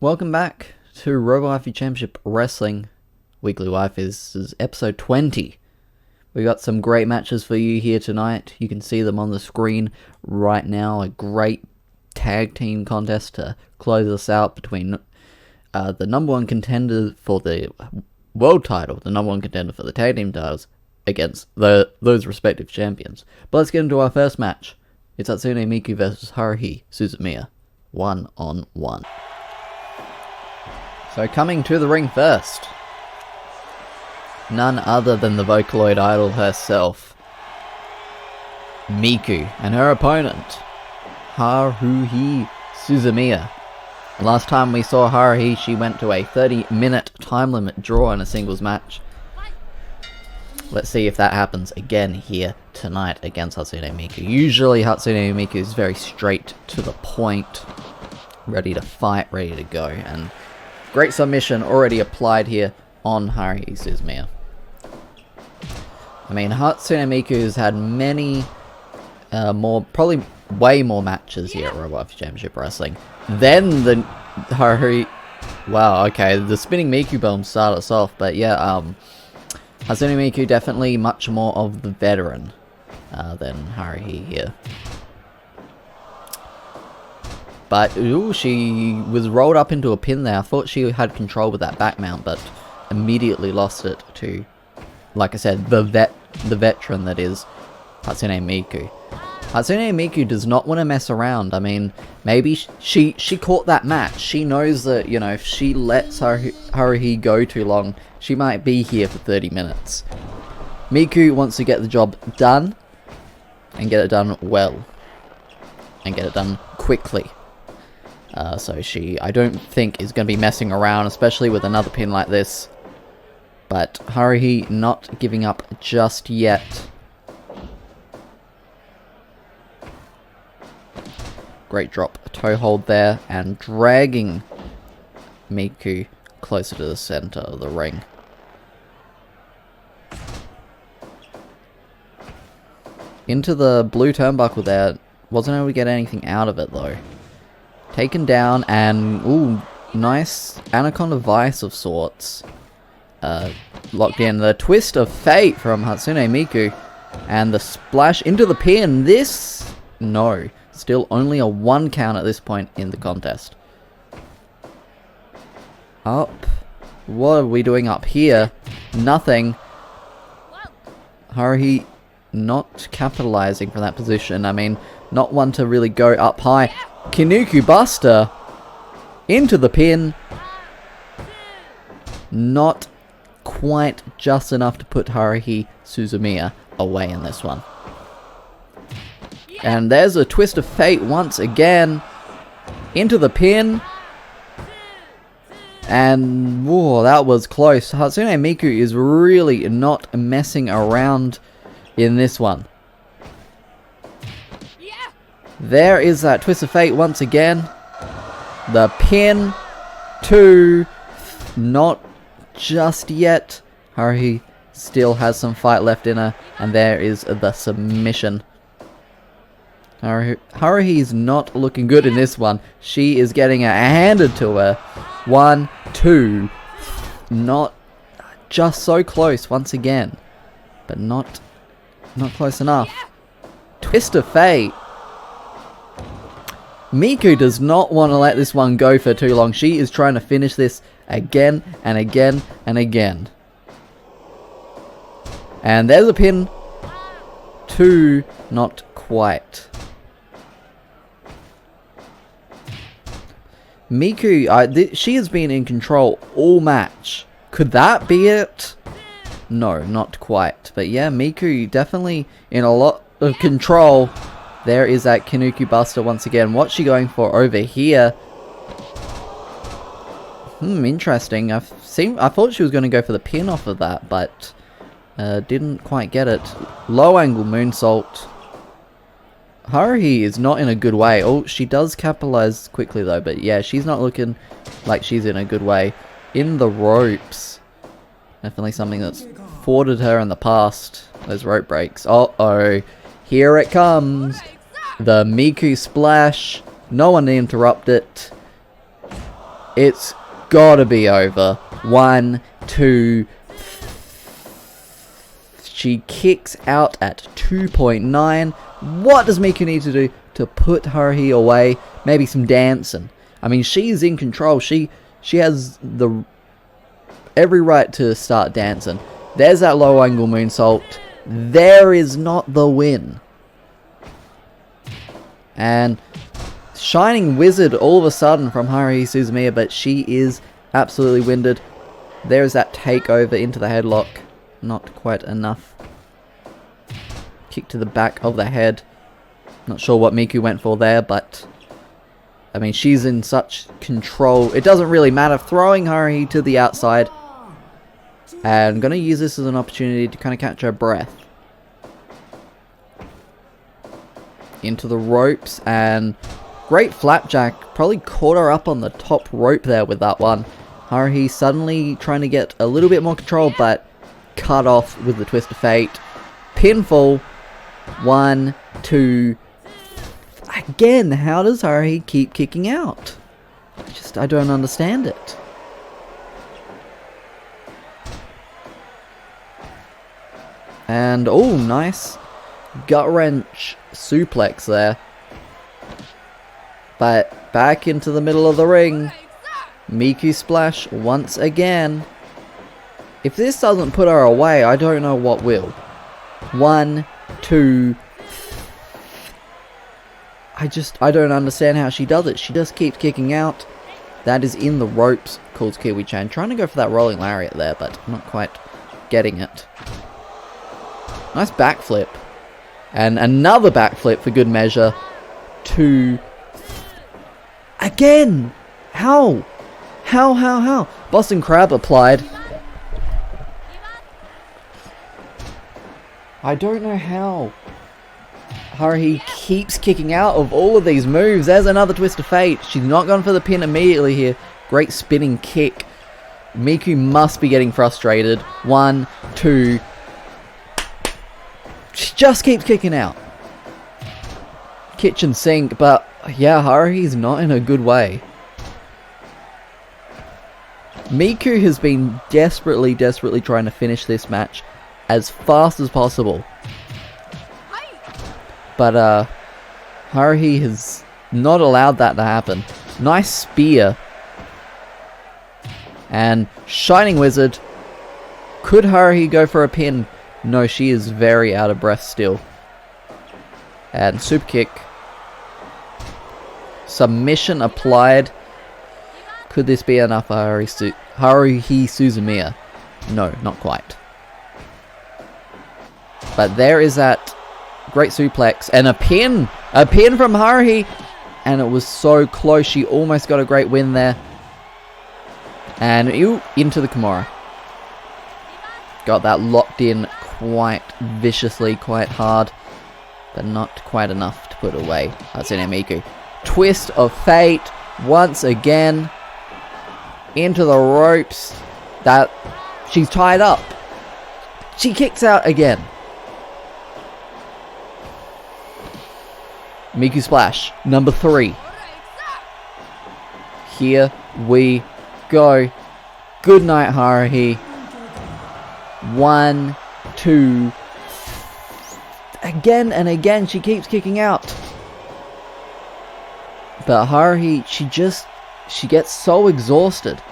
Welcome back to Robowaifu Championship Wrestling Weekly Wife. This is episode 20. We got some great matches for you here tonight. You can see them on the screen right now. A great tag team contest to close us out between the number one contender for the world title, the number one contender for the tag team titles, against those respective champions. But let's get into our first match. It's Hatsune Miku versus Haruhi Suzumiya. 1-on-1. So coming to the ring first, none other than the Vocaloid idol herself, Miku, and her opponent, Haruhi Suzumiya. Last time we saw Haruhi, she went to a 30-minute time limit draw in a singles match. Let's see if that happens again here tonight against Hatsune Miku. Usually Hatsune Miku is very straight to the point, ready to fight, ready to go, and great submission already applied here on Haruhi Suzumiya. I mean, Hatsune Miku has had many probably way more matches here at Robowaifu Championship Wrestling than the Haruhi. Wow, okay, the spinning Miku bomb started us off, but yeah, Hatsune Miku definitely much more of the veteran than Haruhi here. But, ooh, she was rolled up into a pin there. I thought she had control with that back mount, but immediately lost it to, like I said, the veteran that is Hatsune Miku. Hatsune Miku does not want to mess around. I mean, maybe she caught that match. She knows that, you know, if she lets Haruhi go too long, she might be here for 30 minutes. Miku wants to get the job done, and get it done well, and get it done quickly. So she, I don't think, is going to be messing around, especially with another pin like this. But Haruhi not giving up just yet. Great drop toe hold there, and dragging Miku closer to the center of the ring. Into the blue turnbuckle there. Wasn't able to get anything out of it though. Taken down, and ooh, nice Anaconda Vice of sorts. Locked in. The twist of fate from Hatsune Miku, and the splash into the pin. This, no, still only a 1 count at this point in the contest. Up. What are we doing up here? Nothing. Haruhi not capitalizing from that position. I mean, not one to really go up high. Kinuku Buster into the pin. Not quite just enough to put Haruhi Suzumiya away in this one. And there's a twist of fate once again. Into the pin. And whoa, that was close. Hatsune Miku is really not messing around in this one. There is that twist of fate once again. The pin. 2. Not just yet. Haruhi still has some fight left in her. And there is the submission. Haruhi's not looking good in this one. She is getting it handed to her. 1, 2. Not just so close once again. But not close enough. Twist of fate. Miku does not want to let this one go for too long. She is trying to finish this again and again and again. And there's a pin. 2, not quite. Miku, she has been in control all match. Could that be it? No, not quite. But yeah, Miku definitely in a lot of control. There is that Kinuku Buster once again. What's she going for over here? Interesting. I thought she was going to go for the pin off of that, but didn't quite get it. Low angle moonsault. Haruhi is not in a good way. Oh, she does capitalize quickly though, but yeah, she's not looking like she's in a good way. In the ropes. Definitely something that's thwarted her in the past. Those rope breaks. Uh-oh. Here it comes. The Miku splash. No one interrupt it. It's gotta be over. 1, 2. She kicks out at 2.9. What does Miku need to do to put Haruhi away? Maybe some dancing. I mean, she's in control. She has the every right to start dancing. There's that low angle moonsault. There is not the win. And Shining Wizard all of a sudden from Haruhi Suzumiya, but she is absolutely winded. There's that takeover into the headlock. Not quite enough. Kick to the back of the head. Not sure what Miku went for there, but I mean, she's in such control. It doesn't really matter. Throwing Haruhi to the outside. And I'm going to use this as an opportunity to kind of catch her breath. Into the ropes, and great flapjack. Probably caught her up on the top rope there with that one. Haruhi suddenly trying to get a little bit more control, but cut off with the twist of fate. Pinfall. 1, 2. Again, how does Haruhi keep kicking out? I don't understand it. And, oh, nice gut wrench suplex there. But back into the middle of the ring. Miku splash once again. If this doesn't put her away, I don't know what will. 1, 2. I don't understand how she does it. She just keeps kicking out. That is in the ropes, calls Kiwi-chan. Trying to go for that rolling lariat there, but not quite getting it. Nice backflip. And another backflip for good measure. 2. Again! How? How? Boston Crab applied. I don't know how. Haruhi keeps kicking out of all of these moves. There's another twist of fate. She's not gone for the pin immediately here. Great spinning kick. Miku must be getting frustrated. 1, 2. She just keeps kicking out. Kitchen sink, but yeah, Haruhi's not in a good way. Miku has been desperately trying to finish this match as fast as possible. But Haruhi has not allowed that to happen. Nice spear. And Shining Wizard. Could Haruhi go for a pin? No, she is very out of breath still. And super kick. Submission applied. Could this be enough for Haruhi Suzumiya? No, not quite. But there is that great suplex and a pin! A pin from Haruhi! And it was so close. She almost got a great win there. And into the Kimura. Got that locked in quite viciously, quite hard. But not quite enough to put away Hatsune Miku. Twist of fate once again. Into the ropes. That she's tied up. She kicks out again. Miku splash, number 3. Here we go. Good night, Haruhi. 1, 2. Again and again, she keeps kicking out. But Haruhi, she gets so exhausted.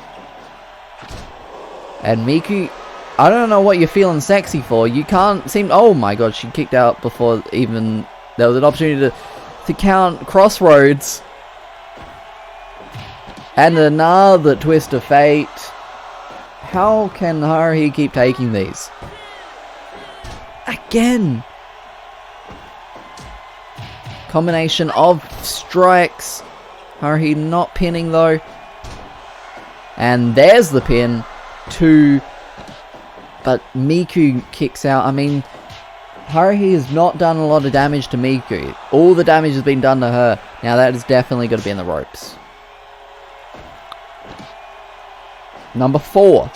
And Miku, I don't know what you're feeling sexy for. You can't seem... Oh my god, she kicked out before even there was an opportunity to count Crossroads. And another twist of fate. How can Haruhi keep taking these? Again. Combination of strikes. Haruhi not pinning though. And there's the pin. 2. But Miku kicks out. I mean, Haruhi has not done a lot of damage to Miku. All the damage has been done to her. Now that is definitely going to be in the ropes. Number 4.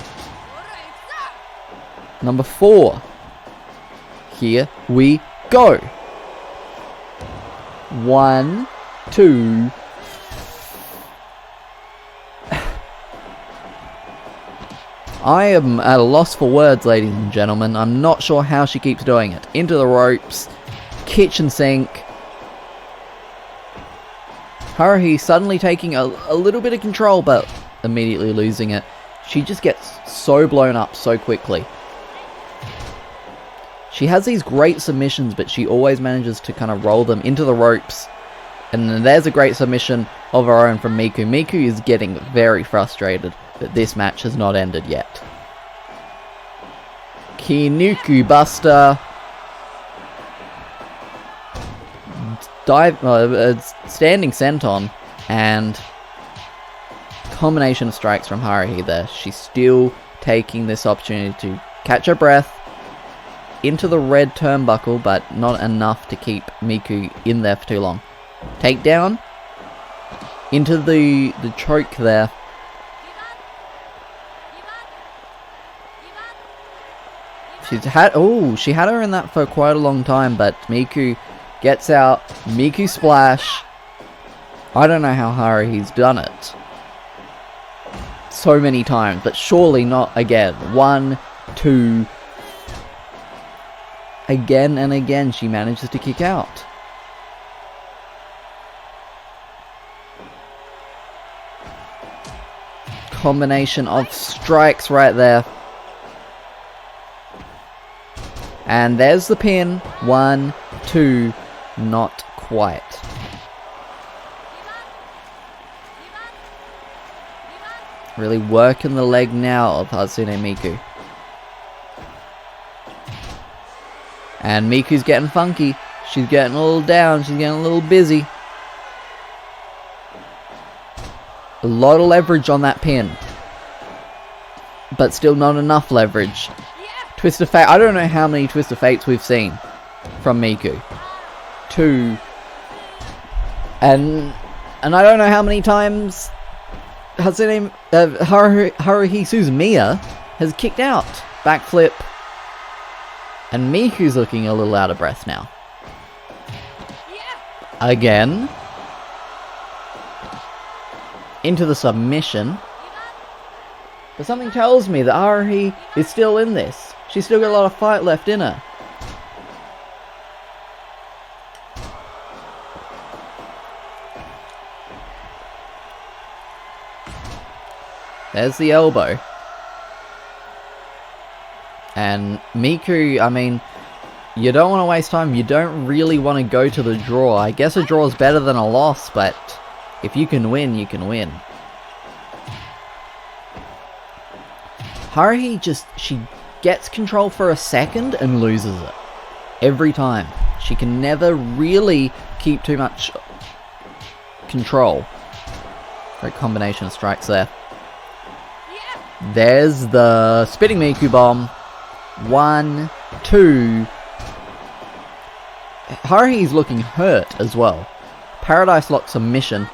Number 4. Here we go. 1, 2. I am at a loss for words, ladies and gentlemen. I'm not sure how she keeps doing it. Into the ropes. Kitchen sink. Haruhi suddenly taking a little bit of control, but immediately losing it. She just gets so blown up so quickly. She has these great submissions, but she always manages to kind of roll them into the ropes. And then there's a great submission of her own from Miku. Miku is getting very frustrated that this match has not ended yet. Kinuku Buster. Standing senton. And combination of strikes from Haruhi there. She's still taking this opportunity to catch her breath. Into the red turnbuckle, but not enough to keep Miku in there for too long. Takedown. Into the choke there. She had her in that for quite a long time, but Miku gets out. Miku splash. I don't know how Haruhi's done it so many times, but surely not again. 1, 2. Again and again she manages to kick out. Combination of strikes right there. And there's the pin. 1, 2, not quite. Really working the leg now of Hatsune Miku. And Miku's getting funky. She's getting a little down. She's getting a little busy. A lot of leverage on that pin. But still not enough leverage. Twist of Fate. I don't know how many Twist of Fates we've seen from Miku. 2. And I don't know how many times Haruhi Suzumiya has kicked out. Backflip. And Miku's looking a little out of breath now. Again. Into the submission. But something tells me that Haruhi is still in this. She's still got a lot of fight left in her. There's the elbow. And Miku, I mean, you don't want to waste time. You don't really want to go to the draw. I guess a draw is better than a loss, but if you can win, you can win. Haruhi she gets control for a second and loses it. Every time. She can never really keep too much control. Great combination of strikes there. There's the spinning Miku bomb. 1, 2. Haruhi's looking hurt as well. Paradise Lock submission.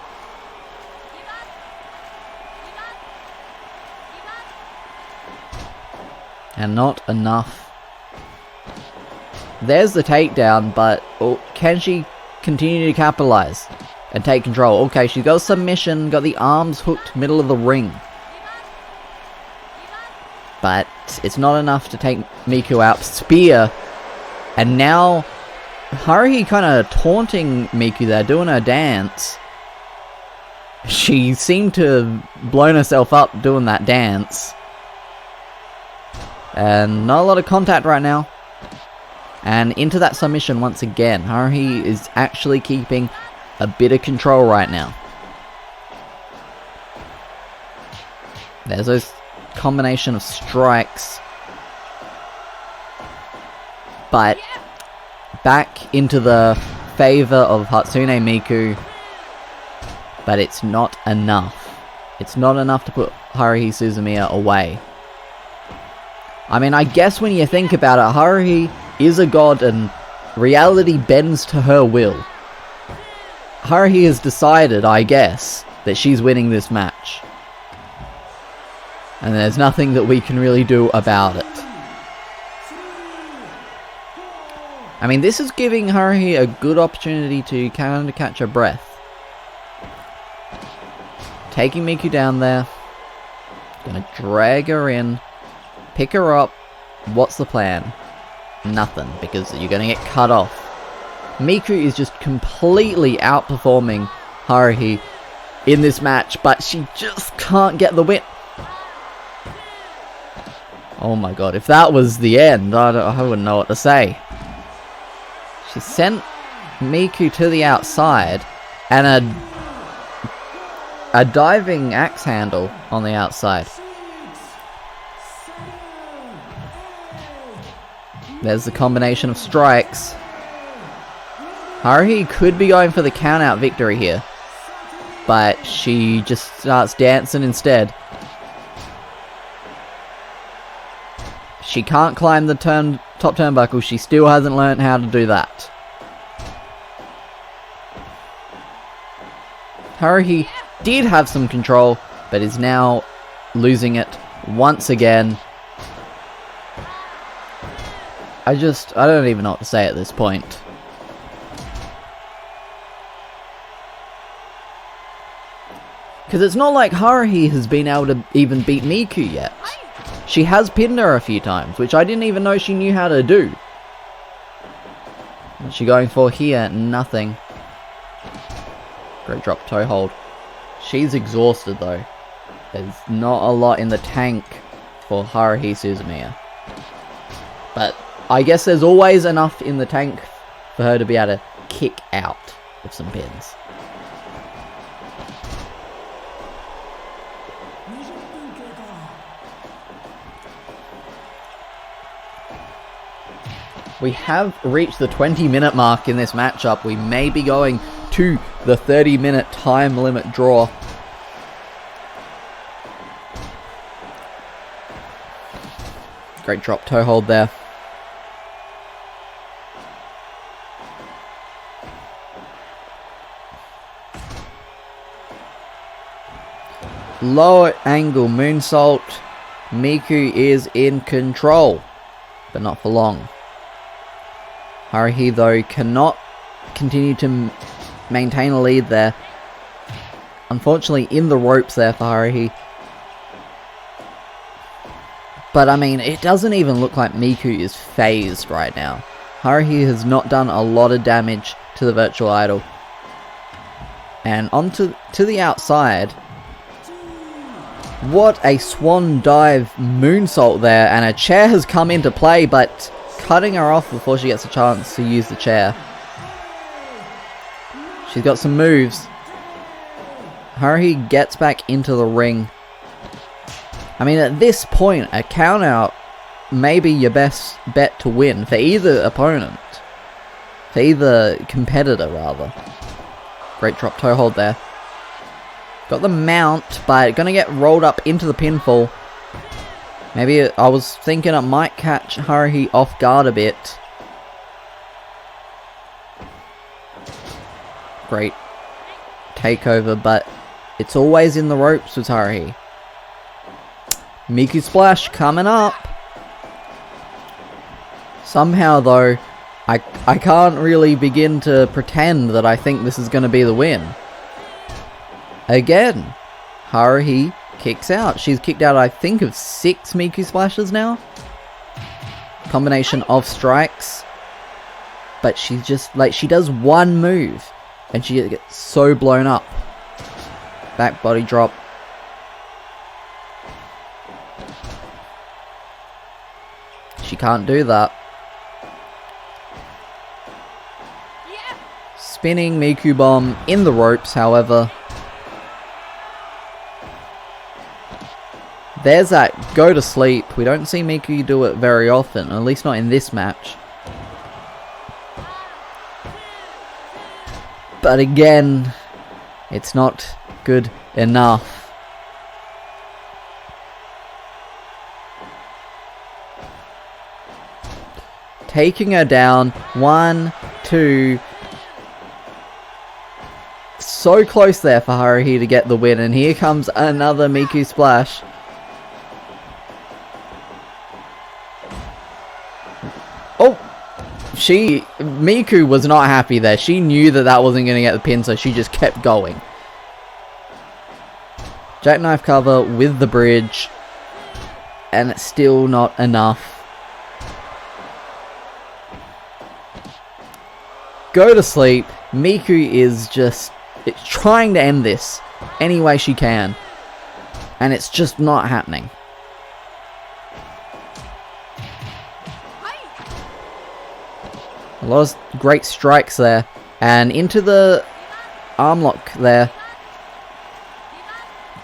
And not enough. There's the takedown, but can she continue to capitalize and take control? Okay, she got a submission, got the arms hooked middle of the ring. But it's not enough to take Miku out. Spear. And now Haruhi kind of taunting Miku there, doing her dance. She seemed to have blown herself up doing that dance. And not a lot of contact right now. And into that submission once again. Haruhi is actually keeping a bit of control right now. There's those combination of strikes. But back into the favor of Hatsune Miku. But it's not enough. It's not enough to put Haruhi Suzumiya away. I mean, I guess when you think about it, Haruhi is a god and reality bends to her will. Haruhi has decided, I guess, that she's winning this match. And there's nothing that we can really do about it. I mean, this is giving Haruhi a good opportunity to kind of catch her breath. Taking Miku down there. Gonna drag her in. Pick her up. What's the plan? Nothing, because you're going to get cut off. Miku is just completely outperforming Haruhi in this match, but she just can't get the win. Oh my god, if that was the end, I wouldn't know what to say. She sent Miku to the outside, and a diving axe handle on the outside. There's the combination of strikes. Haruhi could be going for the count-out victory here, but she just starts dancing instead. She can't climb the top turnbuckle. She still hasn't learned how to do that. Haruhi did have some control, but is now losing it once again. I don't even know what to say at this point. Because it's not like Haruhi has been able to even beat Miku yet. She has pinned her a few times, which I didn't even know she knew how to do. What's she going for here? Nothing. Great drop toe hold. She's exhausted though. There's not a lot in the tank for Haruhi Suzumiya. But I guess there's always enough in the tank for her to be able to kick out of some pins. We have reached the 20-minute mark in this matchup. We may be going to the 30-minute time limit draw. Great drop toe hold there. Lower angle moonsault. Miku is in control, but not for long. Haruhi, though, cannot continue to maintain a lead there. Unfortunately, in the ropes there for Haruhi. But, I mean, it doesn't even look like Miku is phased right now. Haruhi has not done a lot of damage to the virtual idol. And onto the outside. What a swan dive moonsault there. And a chair has come into play, but cutting her off before she gets a chance to use the chair. She's got some moves. Haruhi gets back into the ring. I mean, at this point, a count out may be your best bet to win for either opponent. For either competitor, rather. Great drop toe hold there. Got the mount, but gonna get rolled up into the pinfall. Maybe I was thinking it might catch Haruhi off guard a bit. Great takeover, but it's always in the ropes with Haruhi. Miku splash coming up. Somehow though, I can't really begin to pretend that I think this is going to be the win. Again, Haruhi kicks out. She's kicked out, I think, of 6 Miku splashes now. Combination of strikes. But she's just, like, she does one move and she gets so blown up. Back body drop. She can't do that. Spinning Miku bomb in the ropes, however. There's that go to sleep. We don't see Miku do it very often, at least not in this match. But again, it's not good enough. Taking her down. 1, 2. So close there for Haruhi to get the win. And here comes another Miku splash. Oh! Miku was not happy there. She knew that that wasn't going to get the pin, so she just kept going. Jackknife cover with the bridge. And it's still not enough. Go to sleep. Miku is just trying to end this any way she can. And it's just not happening. A lot of great strikes there. And into the arm lock there.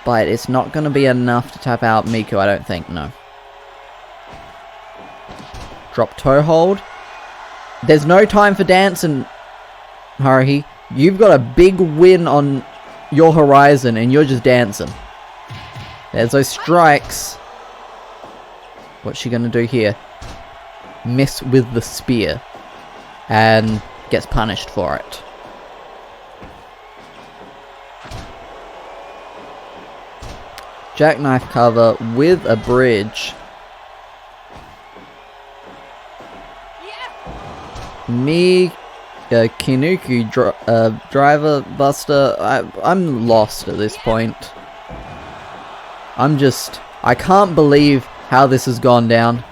But it's not going to be enough to tap out Miku, I don't think. No. Drop toe hold. There's no time for dancing, Haruhi. You've got a big win on your horizon and you're just dancing. There's those strikes. What's she going to do here? Miss with the spear. And gets punished for it. Jackknife cover with a bridge. Kinuku driver buster. I'm lost at this point. I can't believe how this has gone down.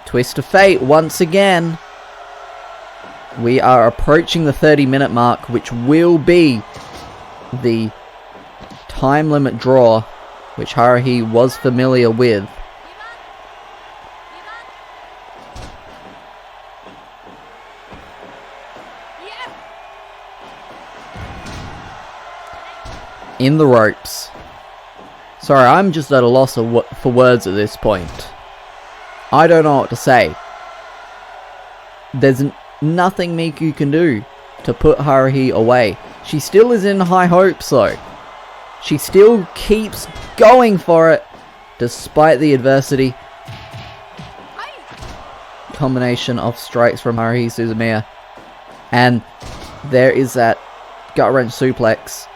Twist of fate once again. We are approaching the 30-minute mark, which will be the time limit draw, which Haruhi was familiar with. In the ropes. Sorry, I'm just at a loss for words at this point. I don't know what to say. There's nothing Miku can do to put Haruhi away. She still is in high hopes though. She still keeps going for it despite the adversity. Combination of strikes from Haruhi Suzumiya. And there is that gut wrench suplex.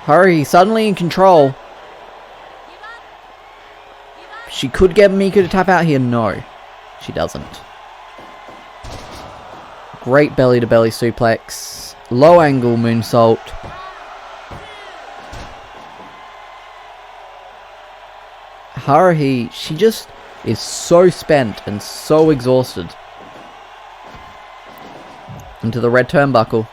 Haruhi suddenly in control. She could get Miku to tap out here. No, she doesn't. Great belly-to-belly suplex. Low angle moonsault. Haruhi, she just is so spent and so exhausted. Into the red turnbuckle.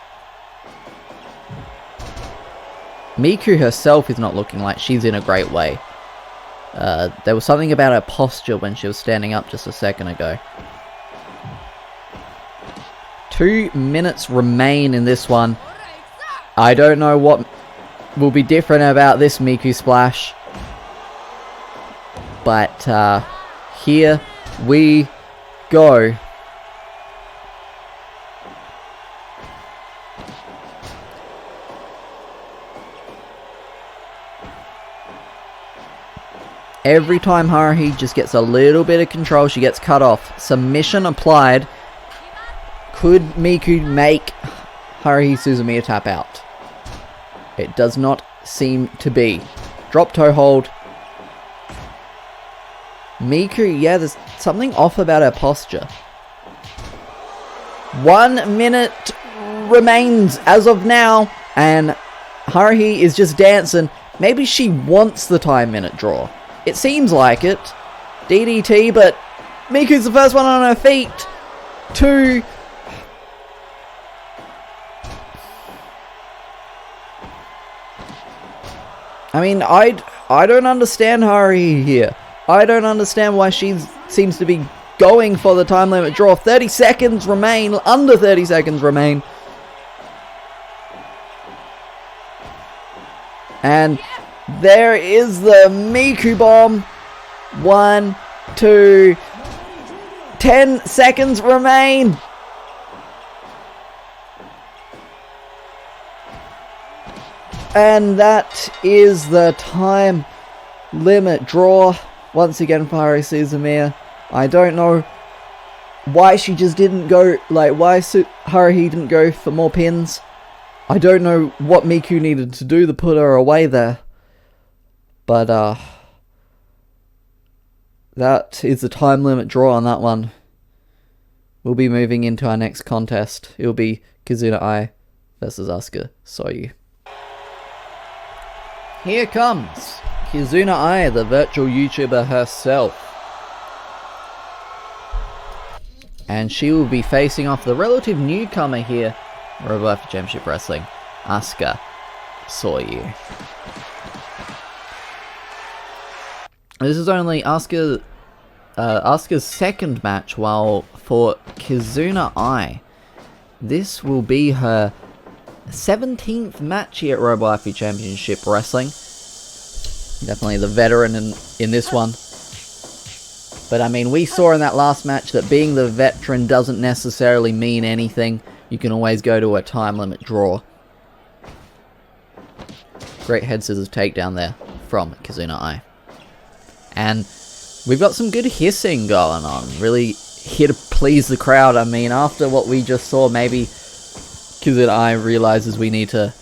Miku herself is not looking like she's in a great way. There was something about her posture when she was standing up just a second ago. 2 minutes remain in this one. I don't know what will be different about this Miku splash. But here we go. Every time Haruhi just gets a little bit of control, she gets cut off. Submission applied. Could Miku make Haruhi Suzumiya tap out? It does not seem to be. Drop toe hold. Miku, yeah, there's something off about her posture. 1 minute remains as of now, and Haruhi is just dancing. Maybe she wants the time minute draw. It seems like it. DDT, but Miku's the first one on her feet. 2. I mean, I don't understand Haruhi here. I don't understand why she seems to be going for the time limit draw. 30 seconds remain. Under 30 seconds remain. And there is the Miku bomb. 1, 2, 10 seconds remain. And that is the time limit draw. Once again for Haruhi Suzumiya. I don't know why she just didn't go, like, why Haruhi didn't go for more pins. I don't know what Miku needed to do to put her away there. But, that is the time limit draw on that one. We'll be moving into our next contest. It'll be Kizuna Ai versus Asuka Soryu. Here comes Kizuna Ai, the virtual YouTuber herself. And she will be facing off the relative newcomer here, Robowaifu Championship Wrestling, Asuka Soryu. This is only Asuka's second match, while for Kizuna Ai, this will be her 17th match here at Robowaifu Championship Wrestling. Definitely the veteran in this one. But I mean, we saw in that last match that being the veteran doesn't necessarily mean anything. You can always go to a time limit draw. Great head scissors takedown there from Kizuna Ai. And we've got some good hissing going on. Really here to please the crowd. I mean, after what we just saw, maybe Kizuna Ai realizes we need to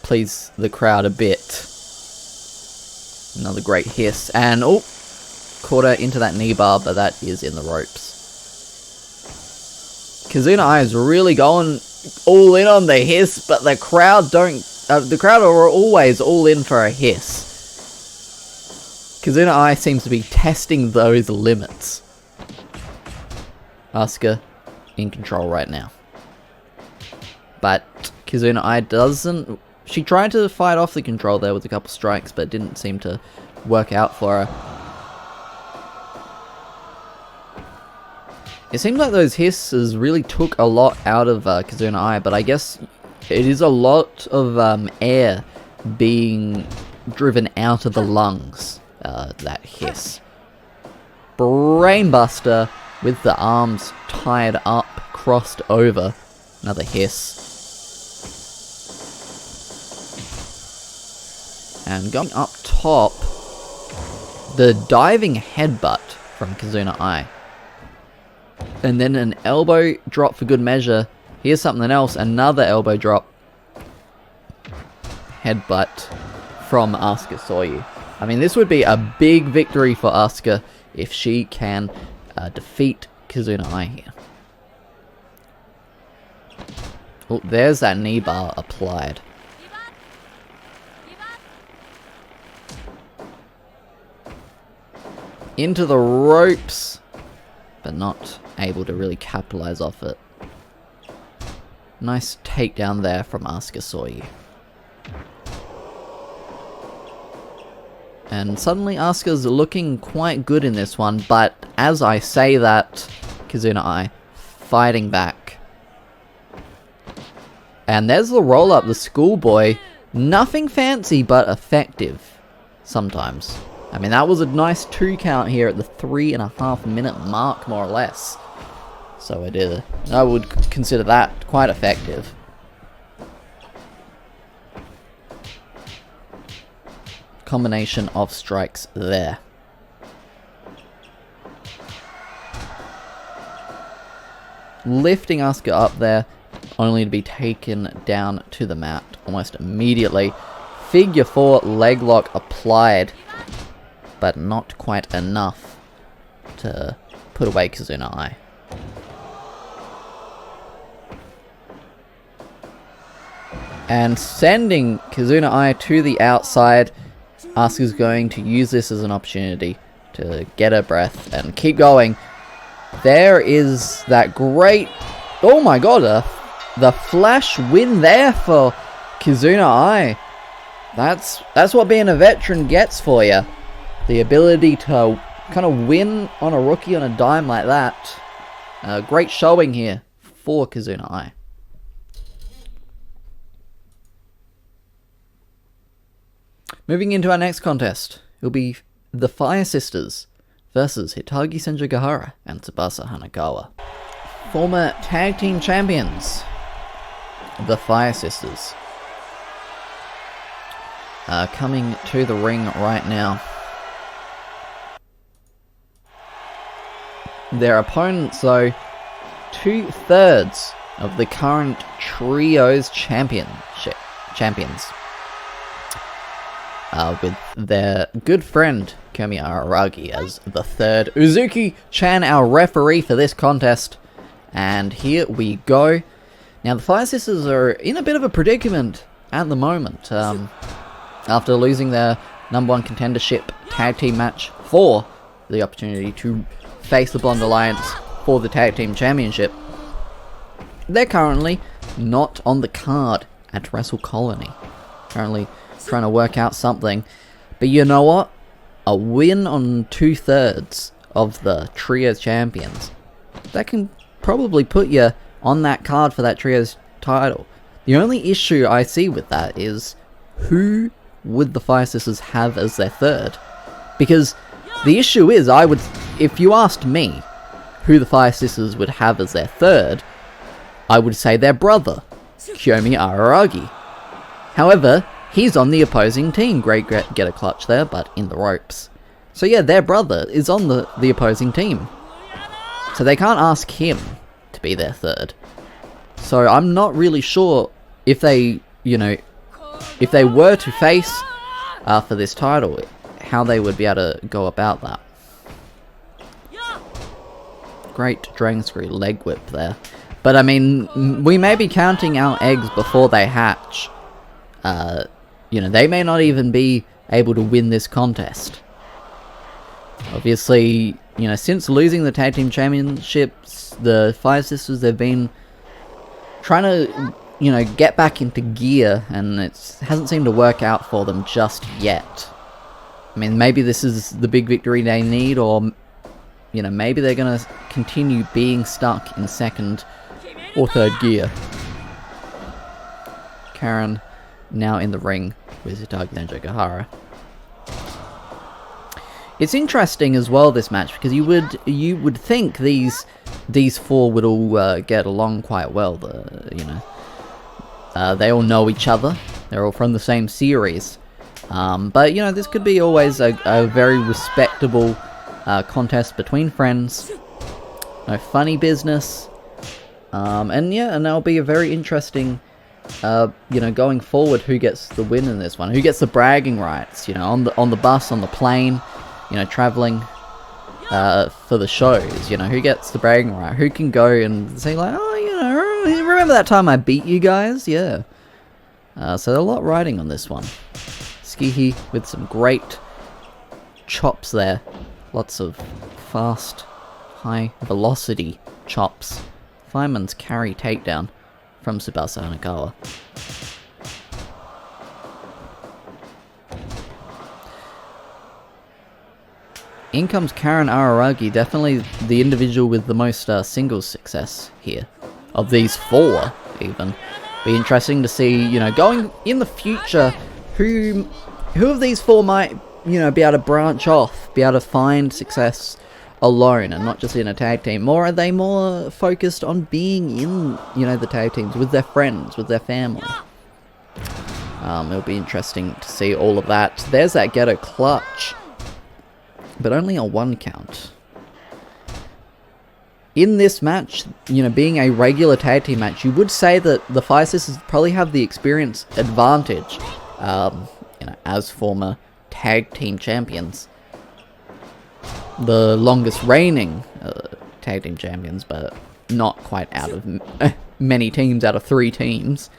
please the crowd a bit. Another great hiss. And, oh, caught her into that knee bar, but that is in the ropes. Kizuna Ai is really going all in on the hiss, but the crowd the crowd are always all in for a hiss. Kizuna Ai seems to be testing those limits. Asuka in control right now. But Kizuna Ai doesn't... She tried to fight off the control there with a couple strikes, but it didn't seem to work out for her. It seemed like those hisses really took a lot out of Kizuna Ai, but I guess it is a lot of air being driven out of the lungs. That hiss. Brainbuster with the arms tied up, crossed over. Another hiss. And going up top, the diving headbutt from Kizuna Ai. And then an elbow drop for good measure. Here's something else, another elbow drop. Headbutt from Asuka Soryu. I mean, this would be a big victory for Asuka if she can defeat Kizuna Ai here. Oh, there's that knee bar applied. Into the ropes, but not able to really capitalize off it. Nice takedown there from Asuka Soryu. And suddenly Asuka's looking quite good in this one, but as I say that, Kizuna Ai fighting back. And there's the roll-up, the schoolboy. Nothing fancy, but effective. Sometimes. I mean, that was a nice 2 count here at the 3.5 minute mark, more or less. So I would consider that quite effective. Combination of strikes there. Lifting Asuka up there, only to be taken down to the mat almost immediately. Figure 4 leg lock applied, but not quite enough to put away Kizuna Ai. And sending Kizuna Ai to the outside. Asuka's going to use this as an opportunity to get her breath and keep going. There is that great... Oh my god, the flash win there for Kizuna Ai. That's what being a veteran gets for you. The ability to kind of win on a rookie on a dime like that. Great showing here for Kizuna Ai. Moving into our next contest, it'll be the Fire Sisters versus Hitagi Senjougahara and Tsubasa Hanekawa. Former tag team champions, the Fire Sisters, coming to the ring right now. Their opponents, though, 2/3 of the current Trios champions. With their good friend, Kiyomi Araragi as the third. Uzuki-chan, our referee for this contest. And here we go. Now, the Fire Sisters are in a bit of a predicament at the moment. After losing their #1 contendership tag team match for the opportunity to face the Blonde Alliance for the tag team championship, they're currently not on the card at Wrestle Colony. Currently trying to work out something. But you know what? A win on 2/3 of the Trios champions, that can probably put you on that card for that Trios title. The only issue I see with that is, who would the Fire Sisters have as their third? Because the issue is, if you asked me who the Fire Sisters would have as their third, I would say their brother, Kiyomi Araragi. However, he's on the opposing team. Great get a clutch there, but in the ropes. So yeah, their brother is on the opposing team. So they can't ask him to be their third. So I'm not really sure if they, if they were to face for this title, how they would be able to go about that. Great dragon screw leg whip there. But I mean, we may be counting our eggs before they hatch. They may not even be able to win this contest. Obviously, since losing the tag team championships, the Fire Sisters, they've been trying to, get back into gear, and it hasn't seemed to work out for them just yet. I mean, maybe this is the big victory they need, or, maybe they're going to continue being stuck in second or third gear. Karen now in the ring with Hitagi Senjougahara. It's interesting as well, this match, because you would think these four would all get along quite well. They all know each other. They're all from the same series. But this could be always a very respectable contest between friends. No funny business. And that'll be a very interesting, going forward, who gets the win in this one, who gets the bragging rights, on the bus, on the plane, traveling for the shows, who gets the bragging right, who can go and say like, oh, remember that time I beat you guys? Yeah. So a lot riding on this one. Skihi with some great chops there, lots of fast, high velocity chops. Fireman's carry takedown from Tsubasa Hanekawa. In comes Karen Araragi, definitely the individual with the most singles success here. Of these four, even. Be interesting to see, going in the future, who of these four might, be able to branch off, be able to find success alone and not just in a tag team. Or are they more focused on being in, the tag teams with their friends, with their family? It'll be interesting to see all of that. There's that ghetto clutch, but only a 1 count. In this match, being a regular tag team match, you would say that the Fire Sisters probably have the experience advantage, as former tag team champions. The longest reigning tag team champions, but not quite out of many teams, out of 3 teams.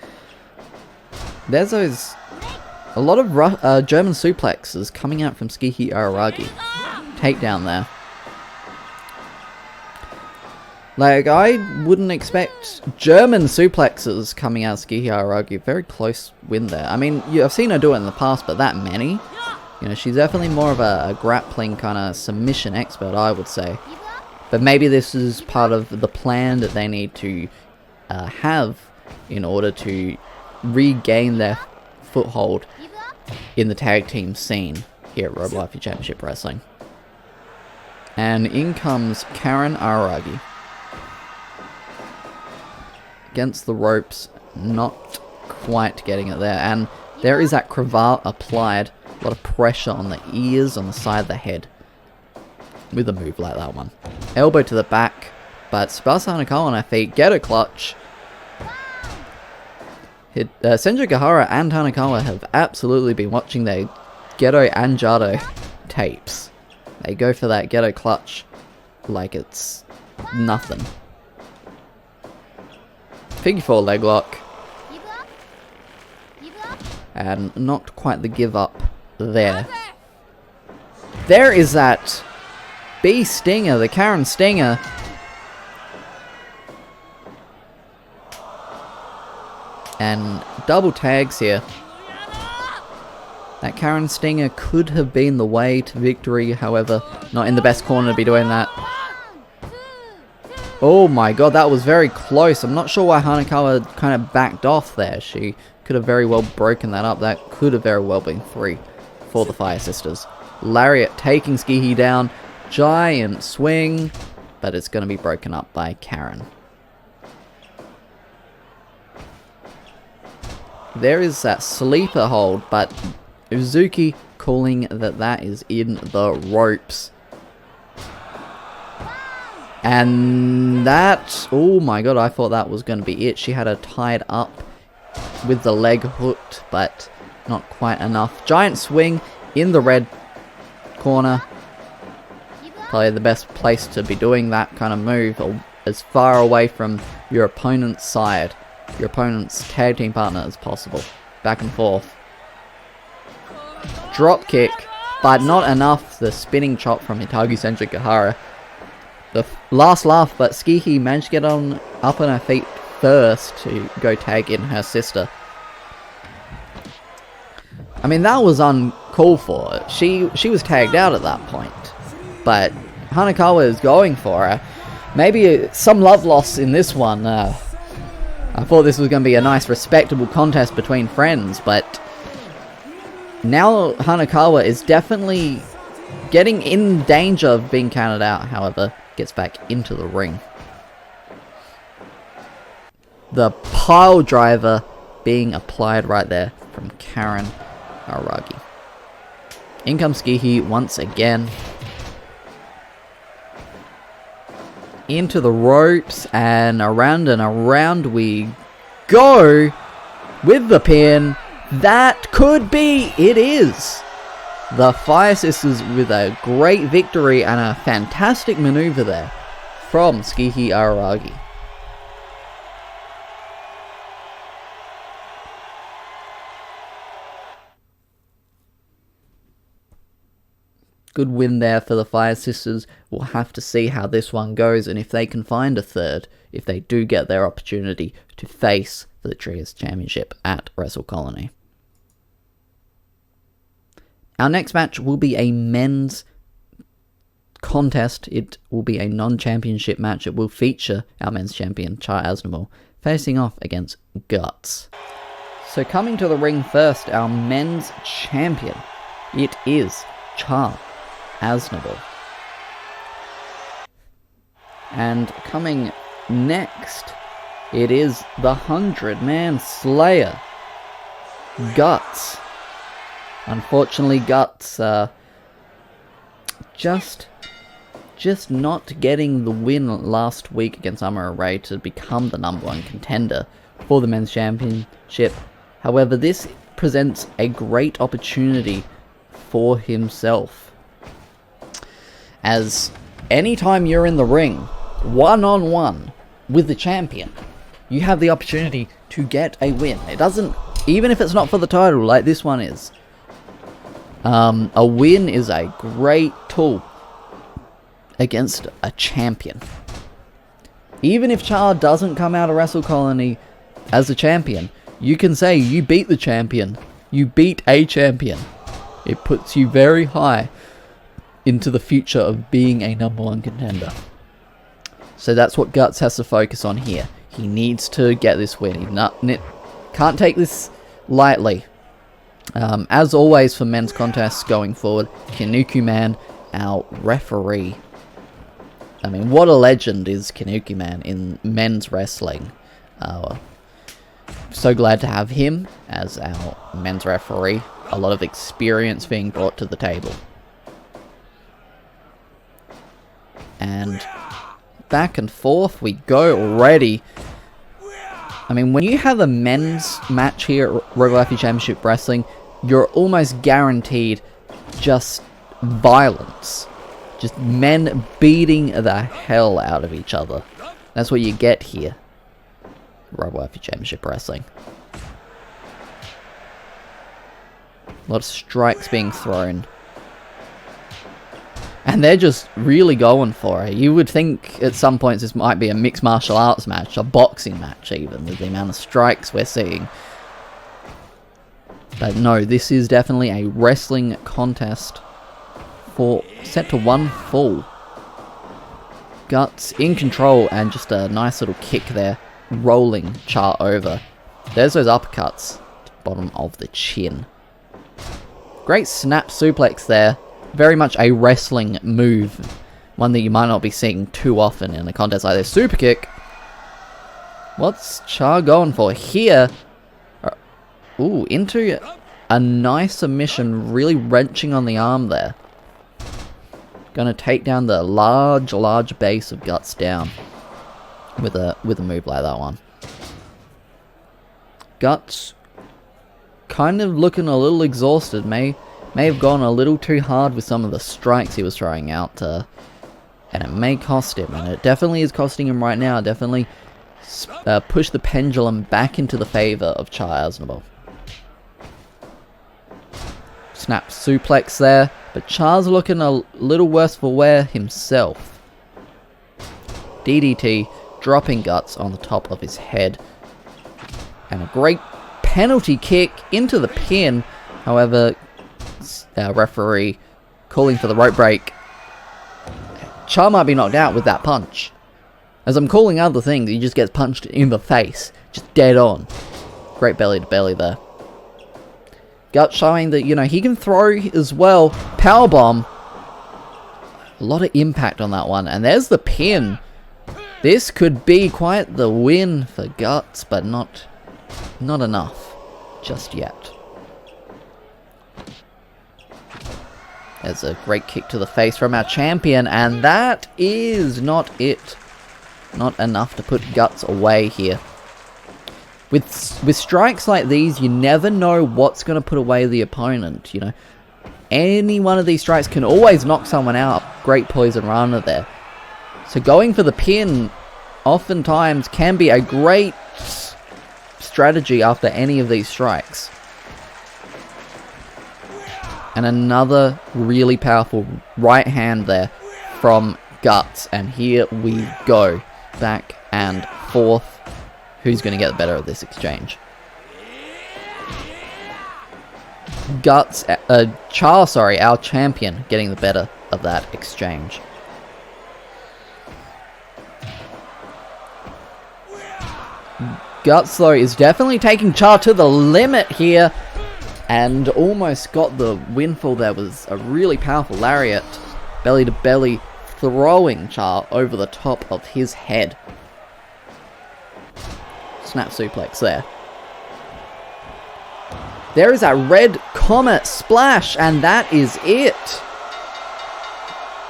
There's a lot of German suplexes coming out from Skihi Araragi. Takedown there. Like, I wouldn't expect German suplexes coming out of Skihi Araragi. Very close win there. I mean, I've seen her do it in the past, but that many? She's definitely more of a grappling kind of submission expert, I would say. But maybe this is part of the plan that they need to have in order to regain their foothold in the tag team scene here at Robowaifu Championship Wrestling. And in comes Karen Araragi. Against the ropes, not quite getting it there. And there is that cravat applied. A lot of pressure on the ears, on the side of the head. With a move like that one. Elbow to the back. But Tsubasa Hanekawa on her feet. Get a clutch. Senjougahara and Hanekawa have absolutely been watching their Gedo and Jado tapes. They go for that ghetto clutch like it's nothing. Figure 4 leg lock. And not quite the give up there. There is that B stinger, the Karen stinger. And double tags here. That Karen stinger could have been the way to victory, however, not in the best corner to be doing that. Oh my god, that was very close. I'm not sure why Hanekawa kind of backed off there. She could have very well broken that up. That could have very well been 3 for the Fire Sisters. Lariat taking Skihi down. Giant swing, but it's going to be broken up by Karen. There is that sleeper hold, but Uzuki calling that is in the ropes. And that, oh my god, I thought that was going to be it. She had her tied up with the leg hooked, but not quite enough. Giant swing in the red corner. Probably the best place to be doing that kind of move, or as far away from your opponent's side, your opponent's tag team partner as possible. Back and forth. Drop kick, but not enough. The spinning chop from Hitagi Senjougahara. The last laugh, but Skihi managed to get up on her feet first to go tag in her sister. I mean, that was uncalled for. She was tagged out at that point. But Hanekawa is going for her. Maybe some love loss in this one. I thought this was going to be a nice, respectable contest between friends, but now Hanekawa is definitely getting in danger of being counted out, however, gets back into the ring. The pile driver being applied right there from Karen Aragi. In comes Skihi once again. Into the ropes, and around we go with the pin. That could be, it is. The Fire Sisters with a great victory and a fantastic maneuver there from Skihi Aragi. Good win there for the Fire Sisters. We'll have to see how this one goes and if they can find a third, if they do get their opportunity to face the Trios Championship at Wrestle Colony. Our next match will be a men's contest. It will be a non-championship match. It will feature our men's champion, Char Aznable, facing off against Guts. So coming to the ring first, our men's champion. It is Char Aznable. And coming next, it is the 100-man Slayer, Guts. Unfortunately, Guts just not getting the win last week against Amara Ray to become the #1 contender for the men's championship. However, this presents a great opportunity for himself, as anytime you're in the ring one-on-one with the champion, you have the opportunity to get a win. It doesn't, even if it's not for the title like this one is. A win is a great tool against a champion. Even if Char doesn't come out of Wrestle Colony as a champion, you can say you beat the champion. You beat a champion. It puts you very high into the future of being a #1 contender. So that's what Guts has to focus on here. He needs to get this win. He can't take this lightly. As always for men's contests going forward, Kanuki Man, our referee. I mean, what a legend is Kanuki Man in men's wrestling. So glad to have him as our men's referee. A lot of experience being brought to the table. And back and forth we go already. I mean, when you have a men's match here at Robowaifu Championship Wrestling, you're almost guaranteed just violence. Just men beating the hell out of each other. That's what you get here. Robowaifu Championship Wrestling. A lot of strikes being thrown. And they're just really going for it. You would think at some points this might be a mixed martial arts match, a boxing match even, with the amount of strikes we're seeing. But no, this is definitely a wrestling contest set to one fall. Guts in control and just a nice little kick there, rolling Char over. There's those uppercuts, bottom of the chin. Great snap suplex there. Very much a wrestling move. One that you might not be seeing too often in a contest like this. Super kick. What's Char going for here? Ooh, into a nice submission. Really wrenching on the arm there. Gonna take down the large base of Guts down. With a move like that one. Guts kind of looking a little exhausted. May have gone a little too hard with some of the strikes he was throwing out, and it may cost him, and it definitely is costing him right now. Definitely push the pendulum back into the favor of Char Aznable. Snap suplex there, but Char's looking a little worse for wear himself. DDT, dropping Guts on the top of his head, and a great penalty kick into the pin. However, referee calling for the rope break. Char might be knocked out with that punch. As I'm calling other things, he just gets punched in the face. Just dead on. Great belly to belly there. Guts showing that, he can throw as well. Powerbomb. A lot of impact on that one. And there's the pin. This could be quite the win for Guts, but not enough just yet. There's a great kick to the face from our champion, and that is not it. Not enough to put Guts away here. With strikes like these, you never know what's going to put away the opponent, Any one of these strikes can always knock someone out. Great poison runner there. So going for the pin oftentimes can be a great strategy after any of these strikes. And another really powerful right hand there from Guts. And here we go. Back and forth. Who's going to get the better of this exchange? Char, our champion, getting the better of that exchange. Guts, though, is definitely taking Char to the limit here. And almost got the windfall. There was a really powerful lariat. Belly to belly, throwing Char over the top of his head. Snap suplex there. There is a red comet splash, and that is it.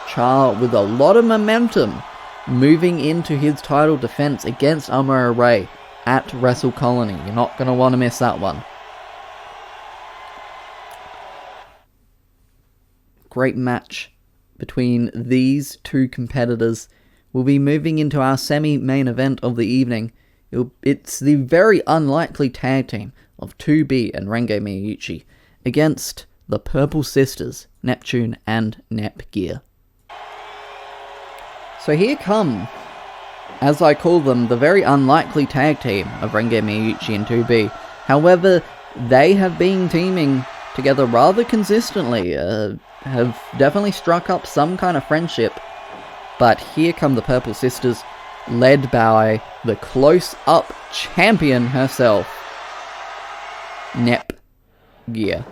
Char with a lot of momentum, moving into his title defense against Amuro Ray at Wrestle Colony. You're not going to want to miss that one. Great match between these two competitors. We'll be moving into our semi-main event of the evening. It's the very unlikely tag team of 2B and Renge Miyauchi against the Purple Sisters, Neptune and Nepgear. So here come, as I call them, the very unlikely tag team of Renge Miyauchi and 2B. However, they have been teaming together rather consistently, have definitely struck up some kind of friendship. But here come the Purple Sisters, led by the close-up champion herself, Nepgear.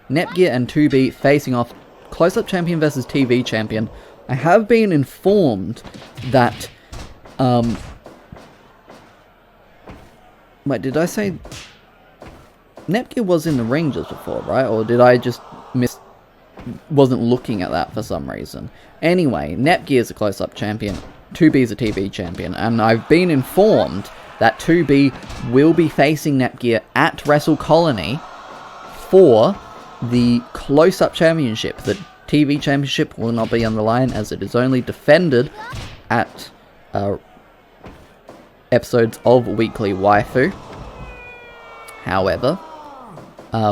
Nepgear and 2B facing off, close-up champion versus TV champion. I have been informed that, wait, did I say Nepgear was in the ring just before, right? Or did I just wasn't looking at that for some reason. Anyway, Nepgear is a close-up champion, 2B is a TV champion, and I've been informed that 2B will be facing Nepgear at Wrestle Colony for the close-up championship, the TV Championship will not be on the line, as it is only defended at episodes of Weekly Waifu. However,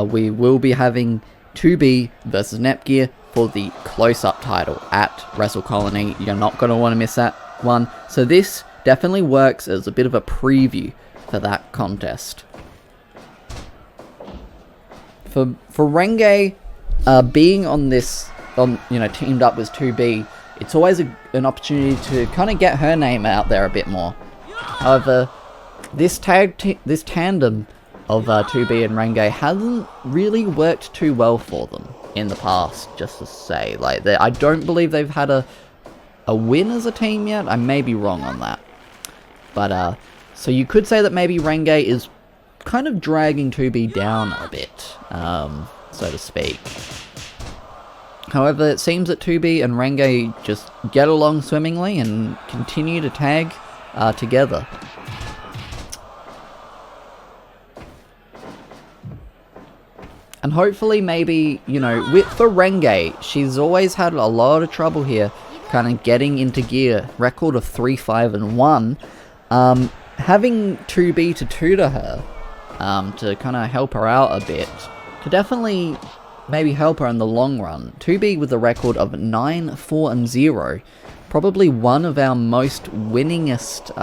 we will be having 2B versus Netgear for the close-up title at Wrestle Colony. You're not going to want to miss that one. So this definitely works as a bit of a preview for that contest. For Renge, being on this, teamed up with 2B, it's always an opportunity to kind of get her name out there a bit more. However, this tandem of 2B and Renge hasn't really worked too well for them in the past, just to say. Like, I don't believe they've had a win as a team yet. I may be wrong on that. But, so you could say that maybe Renge is kind of dragging 2B down a bit, so to speak. However, it seems that 2B and Renge just get along swimmingly and continue to tag together. And hopefully maybe, for Renge, she's always had a lot of trouble here kind of getting into gear. Record of 3-5-1. Having 2B to tutor her to kind of help her out a bit could definitely maybe help her in the long run. 2B with a record of 9-4-0. Probably one of our most winningest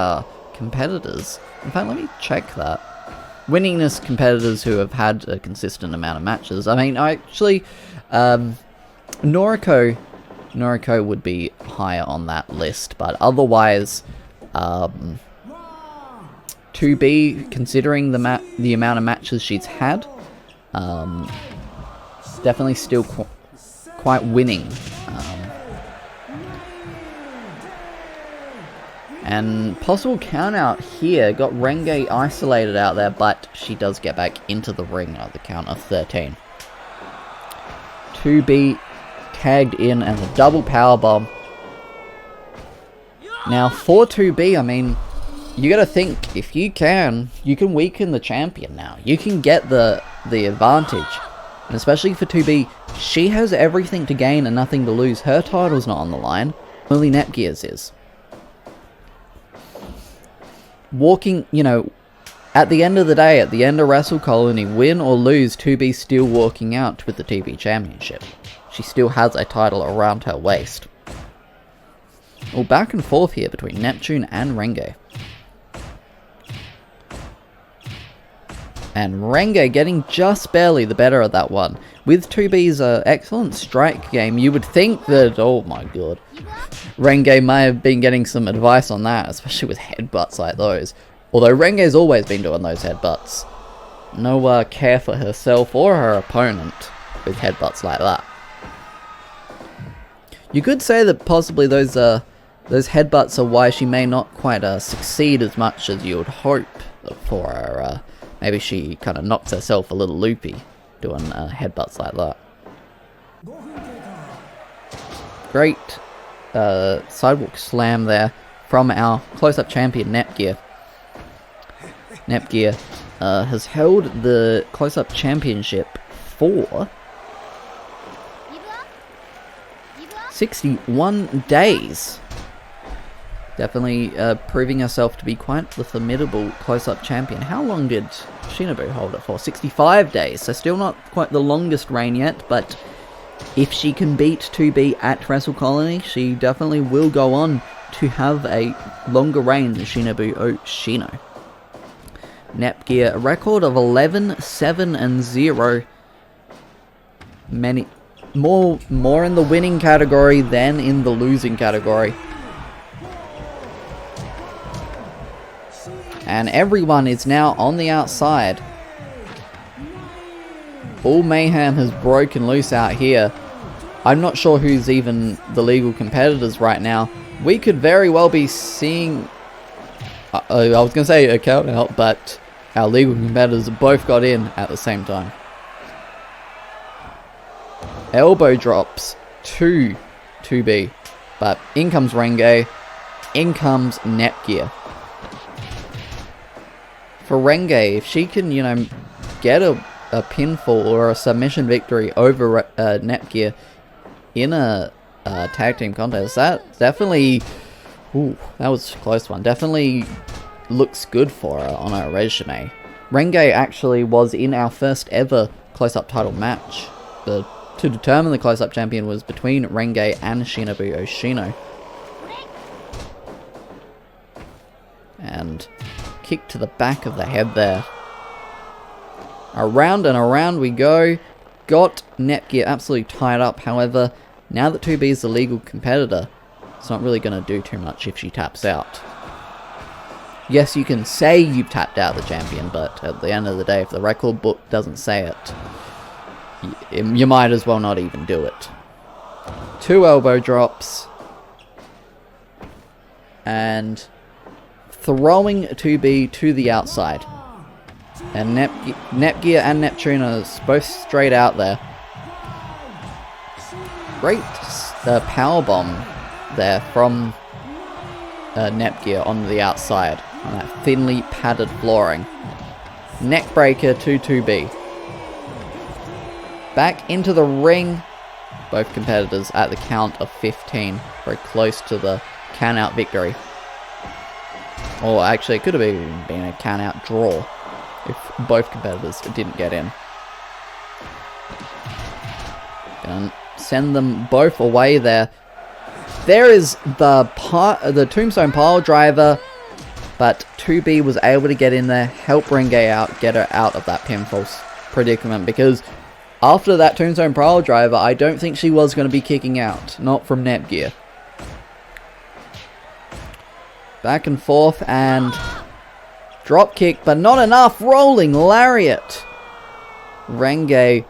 competitors. In fact, let me check that. Winningest competitors who have had a consistent amount of matches. I mean, actually, Noriko would be higher on that list, but otherwise, 2B, considering the amount of matches she's had, definitely still quite winning. And possible count out here, got Renge isolated out there, but she does get back into the ring at the count of 13. 2B tagged in as a double powerbomb. Now for 2B, I mean, you gotta think, if you can weaken the champion now. You can get the advantage. And especially for 2B, she has everything to gain and nothing to lose. Her title's not on the line, only Netgear's is. Walking, at the end of the day, at the end of Wrestle Colony, win or lose, 2B still walking out with the TV Championship. She still has a title around her waist. Well, back and forth here between Neptune and Renge. And Renge getting just barely the better of that one. With 2B's excellent strike game, you would think that, oh my god, Renge may have been getting some advice on that, especially with headbutts like those. Although Renge's always been doing those headbutts. No care for herself or her opponent with headbutts like that. You could say that possibly those headbutts are why she may not quite succeed as much as you would hope for her. Maybe she kind of knocks herself a little loopy doing headbutts like that. Great sidewalk slam there from our close-up champion Netgear. Netgear has held the close-up championship for 61 days. Definitely proving herself to be quite the formidable close-up champion. How long did Shinobu hold it for? 65 days, so still not quite the longest reign yet, but if she can beat 2B at Wrestle Colony, she definitely will go on to have a longer reign than Shinobu Oshino. Netgear, a record of 11-7-0. Many more in the winning category than in the losing category. And everyone is now on the outside. All mayhem has broken loose out here. I'm not sure who's even the legal competitors right now. We could very well be seeing... I was going to say a count out, but our legal competitors both got in at the same time. Elbow drops to 2B. But in comes Renge. In comes Netgear. For Renge, if she can, get a pinfall or a submission victory over Netgear, in a tag team contest. That definitely... Ooh, that was a close one. Definitely looks good for her on her resume. Renge actually was in our first ever close-up title match. To determine the close-up champion was between Renge and Shinobu Oshino. And kick to the back of the head there. Around and around we go. Got Netgear absolutely tied up. However, now that 2B is the legal competitor, it's not really going to do too much if she taps out. Yes, you can say you've tapped out the champion, but at the end of the day, if the record book doesn't say it, you might as well not even do it. 2 elbow drops. And throwing 2B to the outside. And Netgear and Neptune are both straight out there. Great powerbomb there from Netgear on the outside. On that thinly padded flooring. Neckbreaker to 2B. Back into the ring. Both competitors at the count of 15. Very close to the count-out victory. Or actually, it could have been a count-out draw if both competitors didn't get in. Gonna send them both away there. There is the Tombstone Pile Driver, but 2B was able to get in there, help Renge out, get her out of that pinfall predicament, because after that Tombstone Pile Driver, I don't think she was going to be kicking out, not from Netgear. Back and forth, and drop kick, but not enough. Rolling lariat. Renge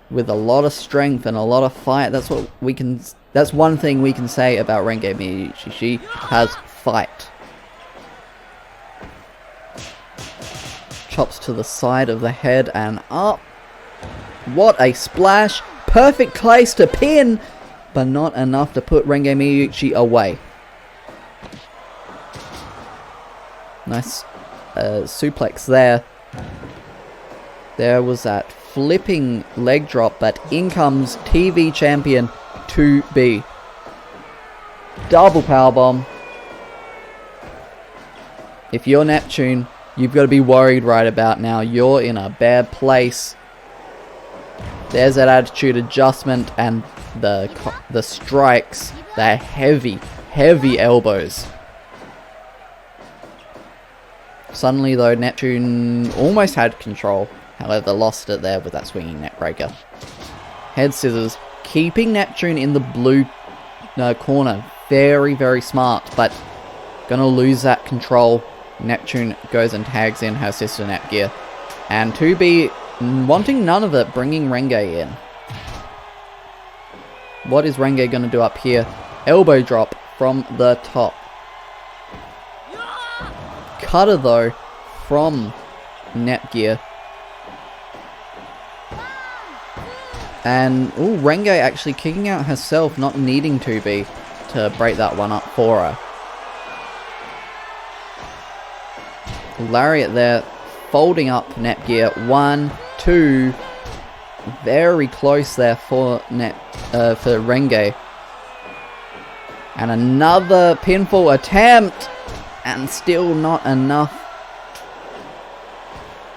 with a lot of strength and a lot of fight. That's what we can. That's one thing we can say about Renge Miyauchi. She has fight. Chops to the side of the head and up. What a splash! Perfect place to pin, but not enough to put Renge Miyauchi away. Nice suplex there. There was that flipping leg drop, but in comes TV champion 2B. Double powerbomb. If you're Neptune, you've got to be worried right about now. You're in a bad place. There's that attitude adjustment and the strikes. They're heavy, heavy elbows. Suddenly, though, Neptune almost had control. However, lost it there with that swinging neckbreaker. Head scissors, keeping Neptune in the blue corner. Very, very smart, but gonna lose that control. Neptune goes and tags in her sister Netgear. And 2B, wanting none of it, bringing Renge in. What is Renge gonna do up here? Elbow drop from the top. Cutter though from Netgear. And Renge actually kicking out herself, not needing 2B to break that one up for her. Lariat there, folding up Netgear. 1, 2, very close there for Renge. And another pinfall attempt. And still not enough.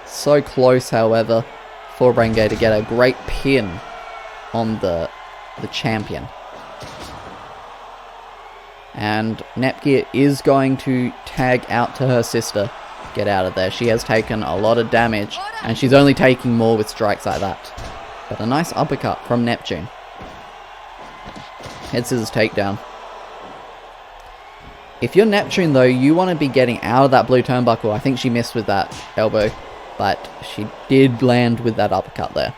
So close, however, for Renge to get a great pin on the champion. And Netgear is going to tag out to her sister. Get out of there. She has taken a lot of damage, and she's only taking more with strikes like that. But a nice uppercut from Neptune. Head scissors takedown. If you're Neptune, though, you want to be getting out of that blue turnbuckle. I think she missed with that elbow, but she did land with that uppercut there.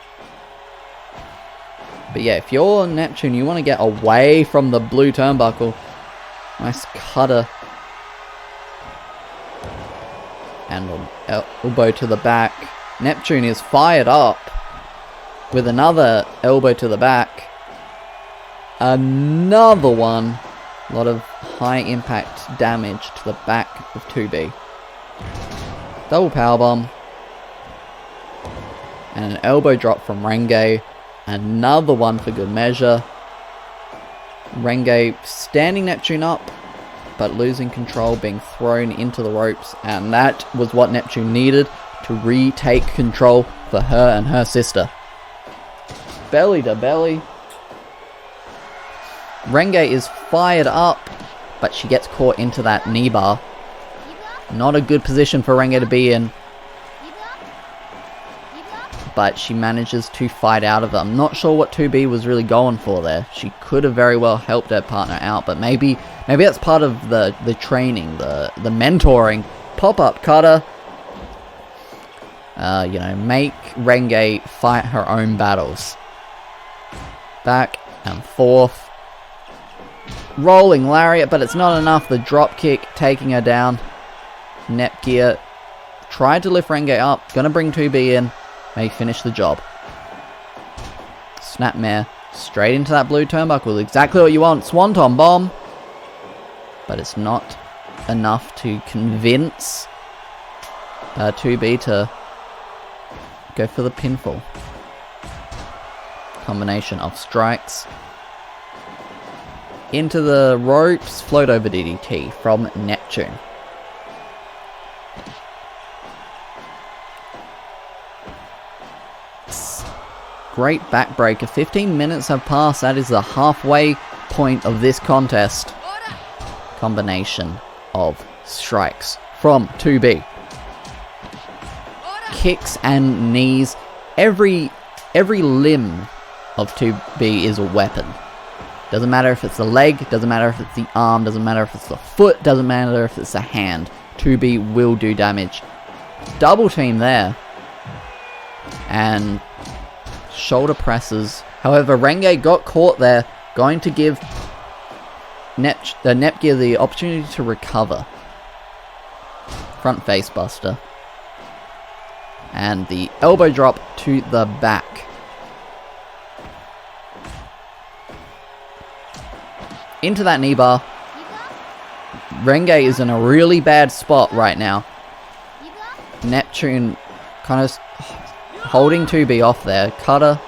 But yeah, if you're Neptune, you want to get away from the blue turnbuckle. Nice cutter. And an elbow to the back. Neptune is fired up with another elbow to the back. Another one. A lot of high impact damage to the back of 2B. Double powerbomb. And an elbow drop from Renge. Another one for good measure. Renge standing Neptune up, but losing control, being thrown into the ropes, and that was what Neptune needed to retake control for her and her sister. Belly to belly. Renge is fired up, but she gets caught into that knee bar. Not a good position for Renge to be in, but she manages to fight out of it. I'm not sure what 2B was really going for there. She could have very well helped her partner out, but maybe that's part of the training, the mentoring. Pop-up cutter. You know, make Renge fight her own battles. Back and forth. Rolling lariat, but it's not enough. The drop kick taking her down. Netgear tried to lift Renge up. Gonna bring 2B in. May finish the job. Snapmare straight into that blue turnbuckle. Exactly what you want. Swanton bomb. But it's not enough to convince 2B to go for the pinfall. Combination of strikes. Into the ropes. Float over DDT from Neptune. Great backbreaker. 15 minutes have passed. That is the halfway point of this contest. Combination of strikes from 2B. Kicks and knees. Every limb of 2B is a weapon. Doesn't matter if it's the leg, doesn't matter if it's the arm, doesn't matter if it's the foot, doesn't matter if it's the hand. 2B will do damage. Double team there. And shoulder presses. However, Renge got caught there, going to give Netgear the opportunity to recover. Front face buster. And the elbow drop to the back. Into that knee bar. Renge is in a really bad spot right now. Neptune kind of holding 2B off there. Cutter.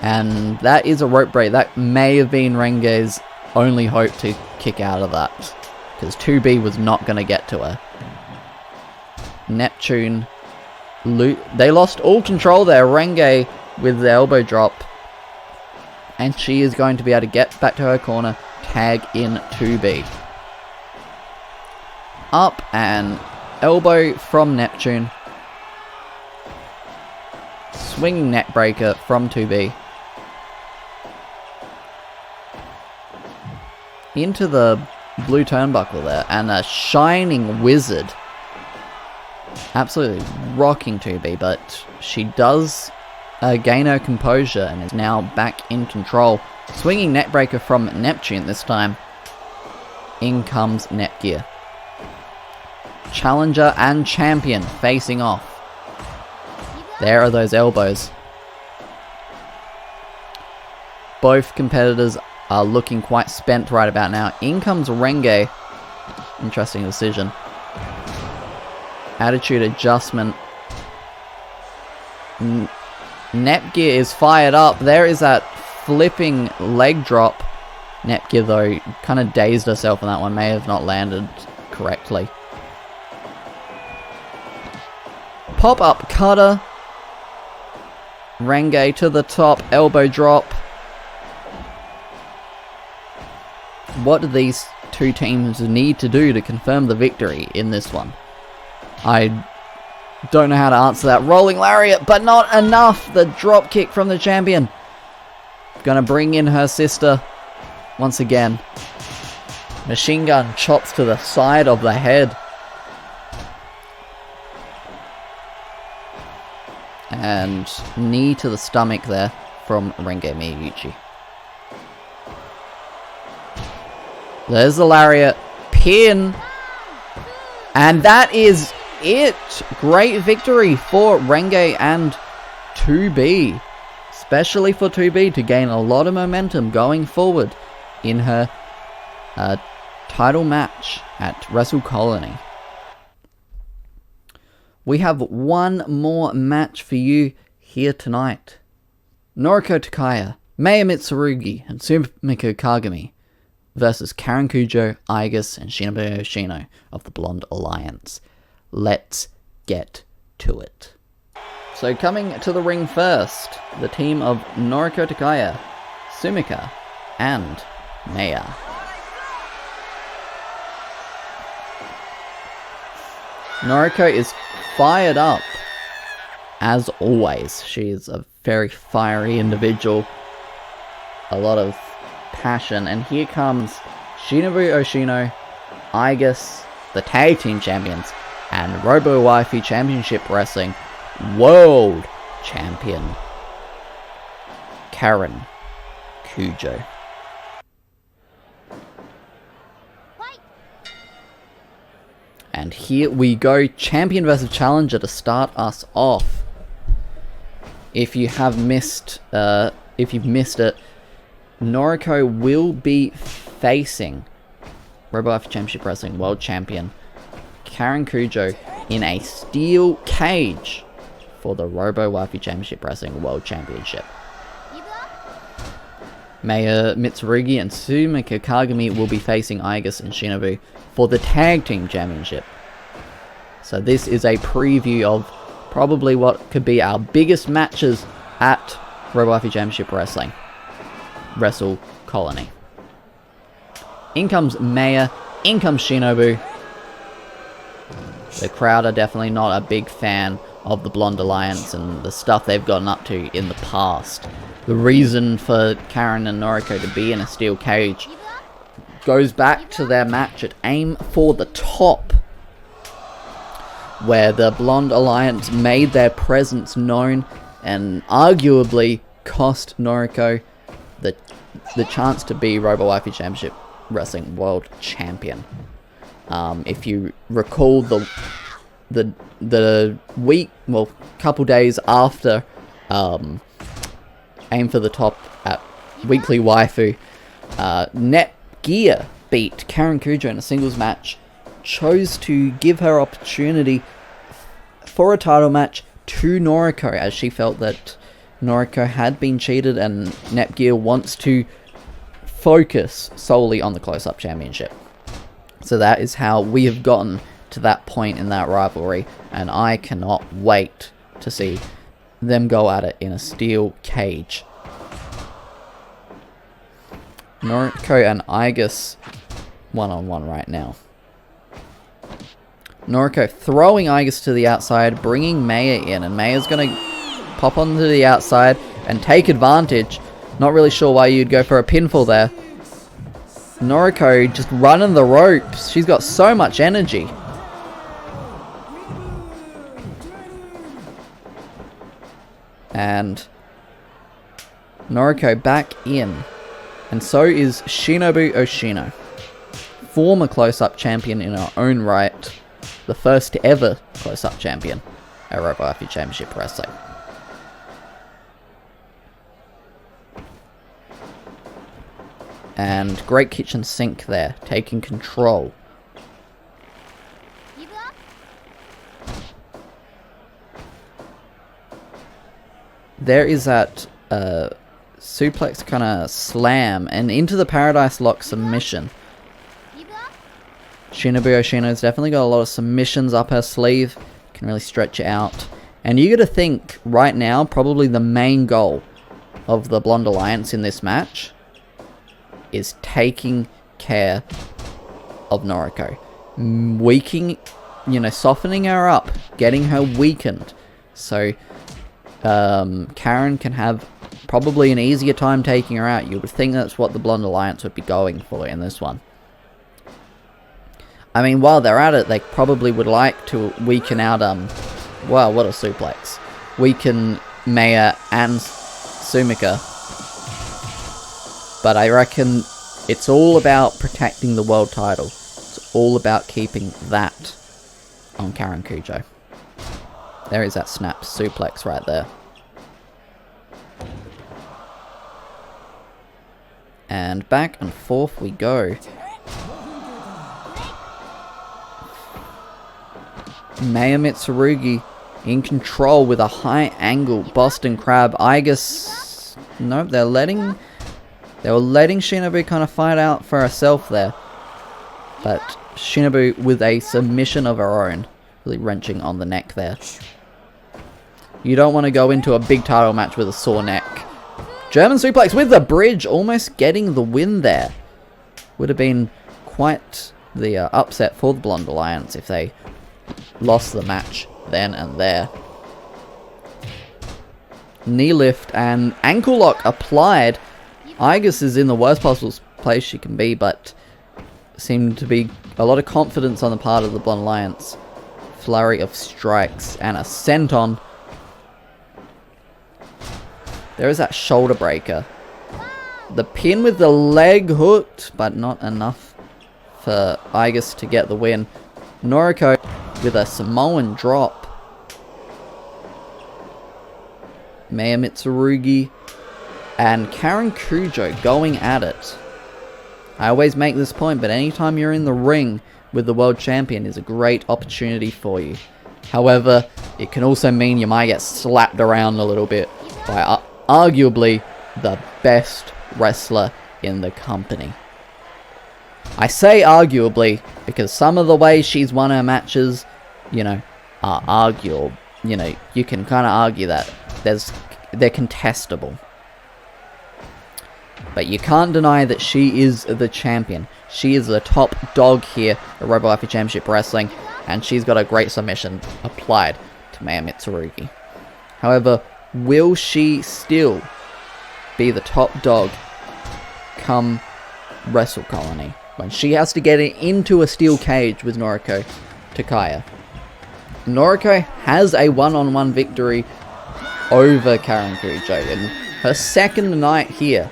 And that is a rope break. That may have been Renge's only hope to kick out of that. Because 2B was not going to get to her. Neptune. They lost all control there. Renge with the elbow drop. And she is going to be able to get back to her corner. Tag in 2B. Up and elbow from Neptune. Swinging net breaker from 2B. Into the blue turnbuckle there. And a shining wizard. Absolutely rocking 2B. But she does gain her composure and is now back in control. Swinging net breaker from Neptune this time. In comes Netgear. Challenger and champion facing off. There are those elbows. Both competitors are looking quite spent right about now. In comes Renge. Interesting decision. Attitude adjustment. Netgear is fired up. There is that flipping leg drop. Netgear, though, kind of dazed herself on that one. May have not landed correctly. Pop-up cutter. Renge to the top. Elbow drop. What do these two teams need to do to confirm the victory in this one? I don't know how to answer that. Rolling lariat, but not enough. The drop kick from the champion. Gonna bring in her sister once again. Machine gun chops to the side of the head. And knee to the stomach there from Renge Miyauchi. There's the lariat. Pin. And that is it. Great victory for Renge and 2B. Especially for 2B to gain a lot of momentum going forward in her title match at Wrestle Colony. We have one more match for you here tonight. Noriko Takaya Meiya Mitsurugi and Sumika Kagami versus Karen Kujo, Aigis, and Shinobu Oshino of the Blonde Alliance. Let's get to it. So coming to the ring first, the team of Noriko Takaya, Sumika, and Meiya. Noriko is fired up, as always. She is a very fiery individual, a lot of passion, and here comes Shinobu Oshino, Aigis, the Tag Team Champions, and Robowaifu Championship Wrestling World Champion, Karen Kujo. And here we go, champion versus challenger to start us off. If you have missed, if you've missed it, Noriko will be facing Robowaifu Championship Wrestling World Champion Karen Kujo in a steel cage for the Robowaifu Championship Wrestling World Championship. Meiya Mitsurugi and Sumika Kagami will be facing Aigis and Shinobu for the Tag Team Championship. So this is a preview of probably what could be our biggest matches at Robowaifu Championship Wrestling. Wrestle Colony. In comes Meiya, in comes Shinobu. The crowd are definitely not a big fan of the Blonde Alliance and the stuff they've gotten up to in the past. The reason for Karen and Noriko to be in a steel cage goes back to their match at Aim for the Top, where the Blonde Alliance made their presence known and arguably cost Noriko the chance to be Robowaifu Championship Wrestling World Champion. If you recall the week, well, couple days after Aim for the Top at Weekly Waifu, Netgear beat Karen Kujo in a singles match, chose to give her opportunity for a title match to Noriko, as she felt that Noriko had been cheated and Netgear wants to focus solely on the close-up championship. So that is how we have gotten to that point in that rivalry, and I cannot wait to see them go at it in a steel cage. Noriko and Aigis one-on-one right now. Noriko throwing Aigis to the outside, bringing Meiya in, and Meiya's going to pop onto the outside and take advantage. Not really sure why you'd go for a pinfall there. Noriko just running the ropes. She's got so much energy. And Noriko back in. And so is Shinobu Oshino, former close-up champion in her own right. The first ever close-up champion at Robowaifu Championship Wrestling. And great kitchen sink there, taking control. There is that suplex kind of slam and into the Paradise Lock submission. Shinobu Oshino's definitely got a lot of submissions up her sleeve. Can really stretch it out. And you got to think right now, probably the main goal of the Blonde Alliance in this match is taking care of Noriko. Softening her up, getting her weakened. So Karen can have probably an easier time taking her out. You would think that's what the Blonde Alliance would be going for in this one. I mean, while they're at it, they probably would like to weaken out, wow, what a suplex. Weaken Meiya and Sumika. But I reckon it's all about protecting the world title. It's all about keeping that on Karen Kujo. There is that snap suplex right there. And back and forth we go. Meiya Mitsurugi in control with a high angle Boston Crab. Aigis Nope, they were letting Shinobu kind of fight out for herself there. But Shinobu with a submission of her own, really wrenching on the neck there. You don't want to go into a big title match with a sore neck. German suplex with the bridge, almost getting the win there. Would have been quite the upset for the Blonde Alliance if they lost the match then and there. Knee lift and ankle lock applied. Aigis is in the worst possible place she can be, but seemed to be a lot of confidence on the part of the Blonde Alliance. Flurry of strikes and a senton. There is that shoulder breaker. The pin with the leg hooked, but not enough for Aigis to get the win. Noriko with a Samoan drop. Meiya Mitsurugi and Karen Kujo going at it. I always make this point, but anytime you're in the ring with the world champion is a great opportunity for you. However, it can also mean you might get slapped around a little bit by arguably the best wrestler in the company. I say arguably because some of the ways she's won her matches, you know, are arguable. You know, you can kind of argue that they're contestable. But you can't deny that she is the champion. She is the top dog here at Robowaifu Championship Wrestling, and she's got a great submission applied to Meiya Mitsurugi. However, will she still be the top dog come Wrestle Colony when she has to get into a steel cage with Noriko Takaya? Noriko has a one-on-one victory over Karen Kujo in her second night here.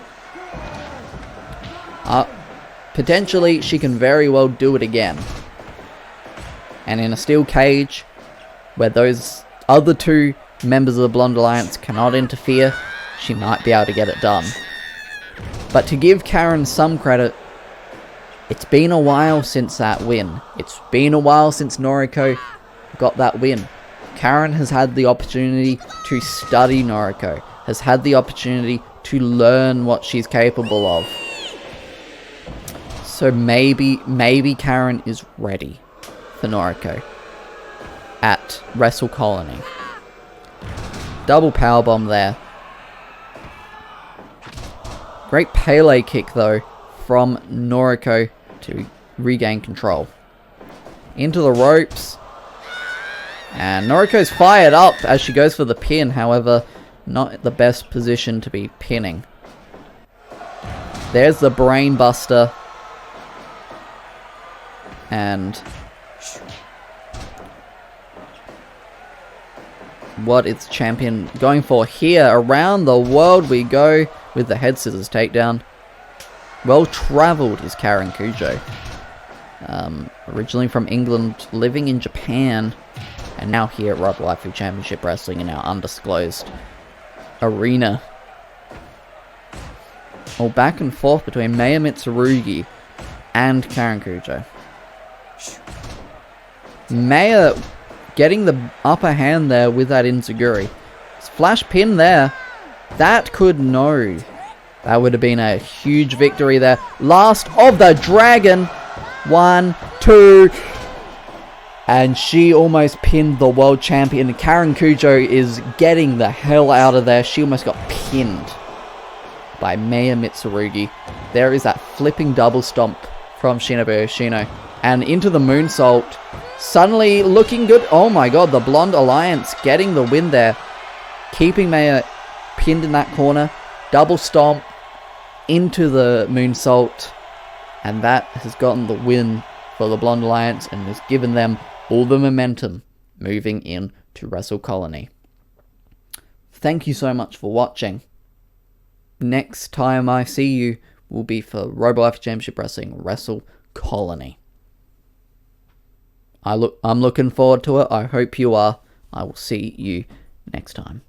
Potentially, she can very well do it again. And in a steel cage, where those other two members of the Blonde Alliance cannot interfere, she might be able to get it done. But to give Karen some credit, it's been a while since that win. It's been a while since Noriko got that win. Karen has had the opportunity to study Noriko, has had the opportunity to learn what she's capable of. So maybe Karen is ready for Noriko at Wrestle Colony. Double powerbomb there. Great Pele kick though from Noriko to regain control. Into the ropes. And Noriko's fired up as she goes for the pin, however, not the best position to be pinning. There's the brain buster. And what is champion going for here? Around the world we go with the head scissors takedown. Well travelled is Karen Kujo. Originally from England, living in Japan, and now here at Robowaifu Championship Wrestling in our undisclosed arena. All back and forth between Meiya Mitsurugi and Karen Kujo. Meiya getting the upper hand there with that enziguri. Flash pin there. That could no. That would have been a huge victory there. Last of the Dragon. 1, 2. And she almost pinned the world champion. Karen Kujo is getting the hell out of there. She almost got pinned by Meiya Mitsurugi. There is that flipping double stomp from Shinobu Oshino. And into the moonsault. Suddenly looking good. Oh my god, the Blonde Alliance getting the win there. Keeping Meiya pinned in that corner. Double stomp into the moonsault. And that has gotten the win for the Blonde Alliance and has given them all the momentum moving into Wrestle Colony. Thank you so much for watching. Next time I see you will be for Robowaifu Championship Wrestling Wrestle Colony. I'm looking forward to it. I hope you are. I will see you next time.